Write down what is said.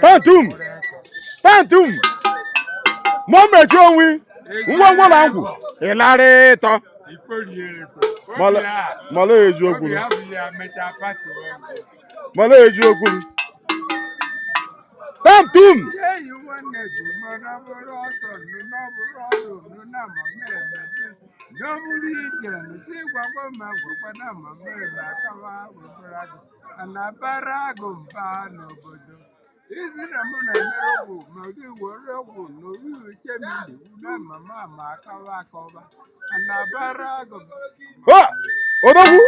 Tantum. Tantum. Mohammed Onwi. Ngwa na ngwu. Ịlarị ịtọ. Mala eji okwuru. Mala eji okwuru. Tantum. Odogwu.